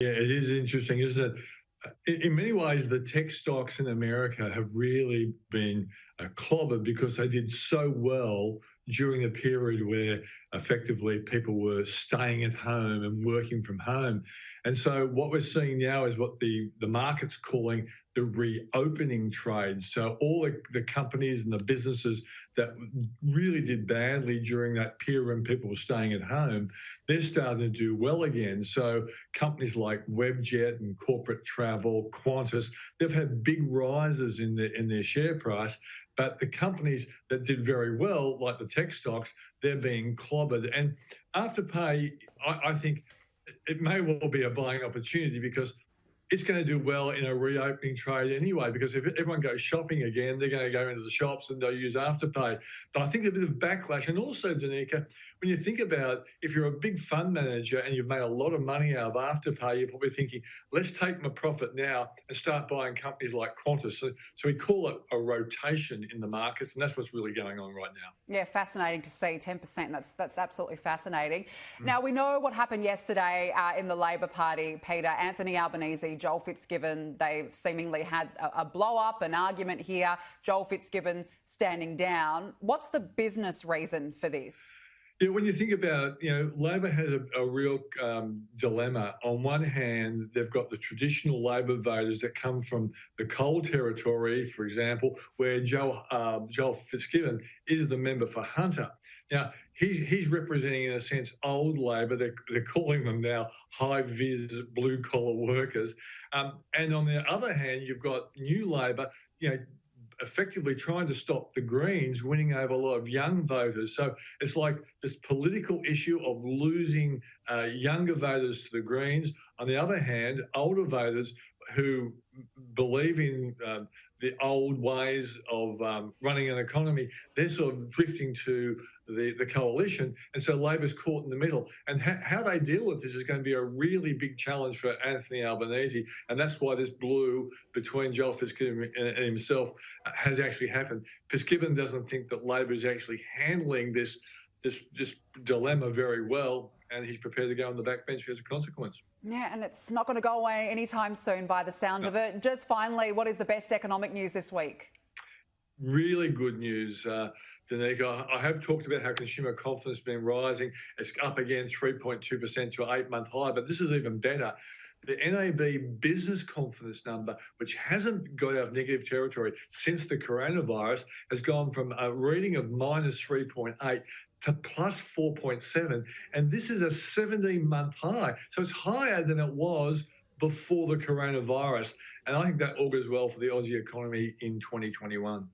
Yeah, it is interesting, isn't it? In many ways, the tech stocks in America have really been clobbered because they did so well during the period where effectively people were staying at home and working from home. And so what we're seeing now is what the market's calling the reopening trade. So all the companies and the businesses that really did badly during that period when people were staying at home, they're starting to do well again. So companies like Webjet and corporate travel, Qantas, they've had big rises in their share price. But the companies that did very well, like the tech stocks, they're being clobbered. And Afterpay, I think it may well be a buying opportunity because it's going to do well in a reopening trade anyway, because if everyone goes shopping again, they're going to go into the shops and they'll use Afterpay. But I think a bit of backlash. And also, Danica, when you think about if you're a big fund manager and you've made a lot of money out of Afterpay, you're probably thinking, let's take my profit now and start buying companies like Qantas. So we call it a rotation in the markets, and that's what's really going on right now. Yeah, fascinating to see 10%. That's absolutely fascinating. Now, we know what happened yesterday in the Labor Party, Peter. Anthony Albanese, Joel Fitzgibbon, they've seemingly had a blow-up, an argument here. Joel Fitzgibbon standing down. What's the business reason for this? Yeah, when you think about, Labor has a real dilemma. On one hand, they've got the traditional Labor voters that come from the coal territory, for example, where Joel Fitzgibbon is the member for Hunter. Now, he's representing, in a sense, old Labor. They're calling them now high-vis blue-collar workers. And on the other hand, you've got new Labor, effectively trying to stop the Greens winning over a lot of young voters. So it's like this political issue of losing younger voters to the Greens. On the other hand, older voters who believe in the old ways of running an economy, they're sort of drifting to the coalition. And so Labor's caught in the middle. And how they deal with this is going to be a really big challenge for Anthony Albanese. And that's why this blue between Joel Fitzgibbon and himself has actually happened. Fitzgibbon doesn't think that Labor is actually handling this dilemma very well, and he's prepared to go on the backbench as a consequence. Yeah, and it's not going to go away anytime soon by the sounds of it. Just finally, what is the best economic news this week? Really good news, Danica. I have talked about how consumer confidence has been rising. It's up again 3.2% to an 8-month high, but this is even better. The NAB business confidence number, which hasn't got out of negative territory since the coronavirus, has gone from a reading of minus 3.8 to plus 4.7. And this is a 17-month high. So it's higher than it was before the coronavirus. And I think that augurs well for the Aussie economy in 2021.